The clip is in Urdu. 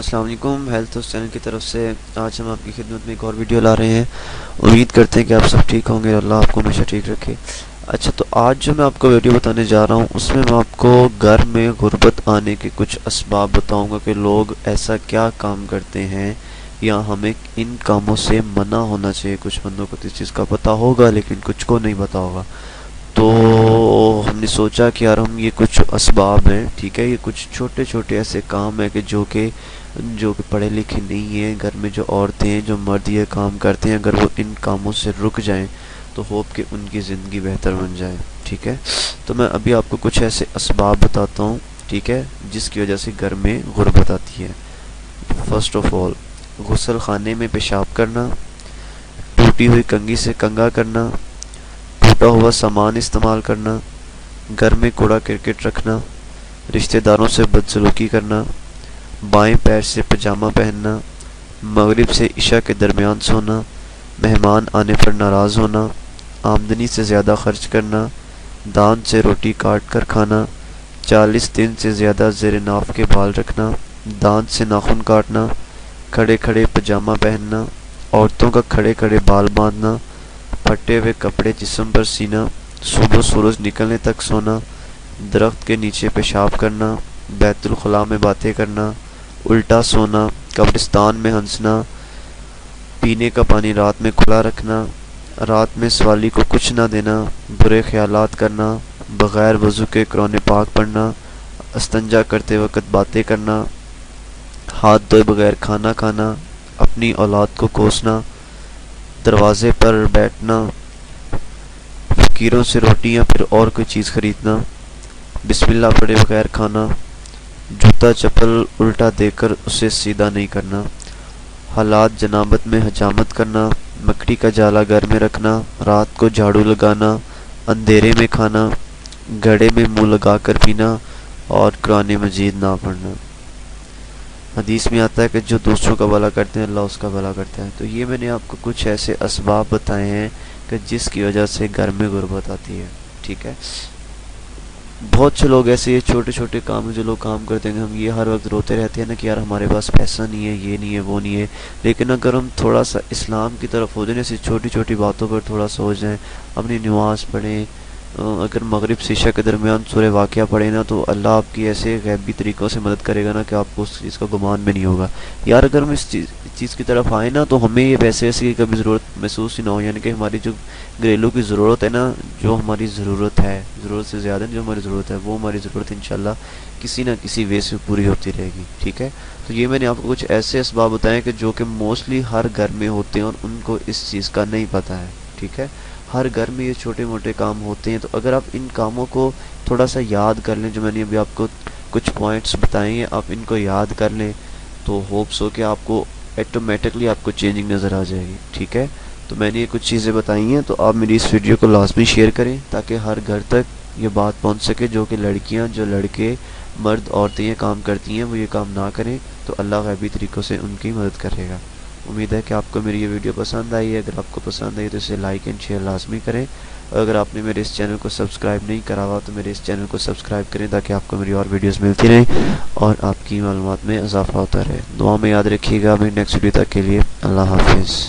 السلام علیکم، ہیلتھ ہاؤس چینل کی طرف سے آج ہم آپ کی خدمت میں ایک اور ویڈیو لا رہے ہیں۔ امید کرتے ہیں کہ آپ سب ٹھیک ہوں گے، اللہ آپ کو ہمیشہ ٹھیک رکھے۔ اچھا، تو آج جو میں آپ کو ویڈیو بتانے جا رہا ہوں اس میں آپ کو گھر میں غربت آنے کے کچھ اسباب بتاؤں گا کہ لوگ ایسا کیا کام کرتے ہیں یا ہمیں ان کاموں سے منع ہونا چاہیے۔ کچھ بندوں کو تو اس چیز کا پتہ ہوگا لیکن کچھ کو نہیں پتہ ہوگا، تو ہم نے سوچا کہ یار ہم یہ کچھ اسباب ہیں، ٹھیک ہے، یہ کچھ چھوٹے چھوٹے ایسے کام ہیں کہ جو کہ پڑھے لکھے نہیں ہیں، گھر میں جو عورتیں ہیں، جو مرد یہ کام کرتے ہیں، اگر وہ ان کاموں سے رک جائیں تو ہوپ کہ ان کی زندگی بہتر بن جائے، ٹھیک ہے۔ تو میں ابھی آپ کو کچھ ایسے اسباب بتاتا ہوں، ٹھیک ہے، جس کی وجہ سے گھر میں غربت آتی ہے۔ فرسٹ آف آل، غسل خانے میں پیشاب کرنا، ٹوٹی ہوئی کنگھی سے کنگھا کرنا، ٹوٹا ہوا سامان استعمال کرنا، گھر میں کوڑا کرکٹ رکھنا، رشتہ داروں سے بدسلوکی کرنا، بائیں پیر سے پجامہ پہننا، مغرب سے عشاء کے درمیان سونا، مہمان آنے پر ناراض ہونا، آمدنی سے زیادہ خرچ کرنا، دان سے روٹی کاٹ کر کھانا، 40 دن سے زیادہ زیر ناف کے بال رکھنا، دانت سے ناخن کاٹنا، کھڑے کھڑے پجامہ پہننا، عورتوں کا کھڑے کھڑے بال باندھنا، پھٹے ہوئے کپڑے جسم پر سینا، صبح سورج نکلنے تک سونا، درخت کے نیچے پیشاب کرنا، بیت الخلاء میں باتیں کرنا، الٹا سونا، قبرستان میں ہنسنا، پینے کا پانی رات میں کھلا رکھنا، رات میں سوالی کو کچھ نہ دینا، برے خیالات کرنا، بغیر وضو کے قرآن پاک پڑھنا، استنجا کرتے وقت باتیں کرنا، ہاتھ دھوئے بغیر کھانا کھانا، اپنی اولاد کو کوسنا، دروازے پر بیٹھنا، فقیروں سے روٹی یا پھر اور کوئی چیز خریدنا، بسم اللہ پڑھے بغیر کھانا، جوتا چپل الٹا دے کر اسے سیدھا نہیں کرنا، حالات جنابت میں حجامت کرنا، مکڑی کا جالا گھر میں رکھنا، رات کو جھاڑو لگانا، اندھیرے میں کھانا، گھڑے میں منہ لگا کر پینا اور قرآن مجید نہ پڑھنا۔ حدیث میں آتا ہے کہ جو دوسروں کا بھلا کرتے ہیں اللہ اس کا بھلا کرتا ہے۔ تو یہ میں نے آپ کو کچھ ایسے اسباب بتائے ہیں کہ جس کی وجہ سے گھر میں غربت آتی ہے، ٹھیک ہے۔ بہت سے لوگ ایسے یہ چھوٹے چھوٹے کام ہیں جو لوگ کام کرتے ہیں، ہم یہ ہر وقت روتے رہتے ہیں نا کہ یار ہمارے پاس پیسہ نہیں ہے، یہ نہیں ہے، وہ نہیں ہے، لیکن اگر ہم تھوڑا سا اسلام کی طرف ہو جائیں، ایسی چھوٹی چھوٹی باتوں پر تھوڑا سا ہو جائیں، اپنی نماز پڑھیں، اگر مغرب سے عشاء کے درمیان سورہ واقعہ پڑھیں نا تو اللہ آپ کی ایسے غیبی طریقوں سے مدد کرے گا نا کہ آپ کو اس چیز کا گمان بھی نہیں ہوگا۔ یار اگر ہم اس چیز کی طرف آئیں نا تو ہمیں یہ ویسے کی کبھی ضرورت محسوس ہی نہ ہو، یعنی کہ ہماری جو گھریلو کی ضرورت ہے نا، جو ہماری ضرورت ہے، ضرورت سے زیادہ جو ہماری ضرورت ہے، وہ ہماری ضرورت انشاءاللہ کسی نہ کسی وے سے پوری ہوتی رہے گی، ٹھیک ہے۔ تو یہ میں نے آپ کو کچھ ایسے اسباب بتائے کہ جو کہ موسٹلی ہر گھر میں ہوتے ہیں اور ان کو اس چیز کا نہیں پتہ ہے، ٹھیک ہے۔ ہر گھر میں یہ چھوٹے موٹے کام ہوتے ہیں، تو اگر آپ ان کاموں کو تھوڑا سا یاد کر لیں، جو میں نے ابھی آپ کو کچھ پوائنٹس بتائے ہیں، آپ ان کو یاد کر لیں تو ہوپس ہو کہ آپ کو ایٹومیٹکلی آپ کو چینجنگ نظر آ جائے گی، ٹھیک ہے۔ تو میں نے یہ کچھ چیزیں بتائی ہیں، تو آپ میری اس ویڈیو کو لازمی شیئر کریں تاکہ ہر گھر تک یہ بات پہنچ سکے، جو کہ لڑکیاں، جو لڑکے، مرد، عورتیں یہ کام کرتی ہیں وہ یہ کام نہ کریں، تو اللہ غیبی طریقوں سے ان کی مدد کرے گا۔ امید ہے کہ آپ کو میری یہ ویڈیو پسند آئی ہے۔ اگر آپ کو پسند آئی تو اسے لائک اینڈ شیئر لازمی کریں، اور اگر آپ نے میرے اس چینل کو سبسکرائب نہیں کرا ہوا تو میرے اس چینل کو سبسکرائب کریں تاکہ آپ کو میری اور ویڈیوز ملتی رہیں اور آپ کی معلومات میں اضافہ ہوتا رہے۔ دعا میں یاد رکھیے گا۔ میری نیکسٹ ویڈیو تک کے لیے اللہ حافظ۔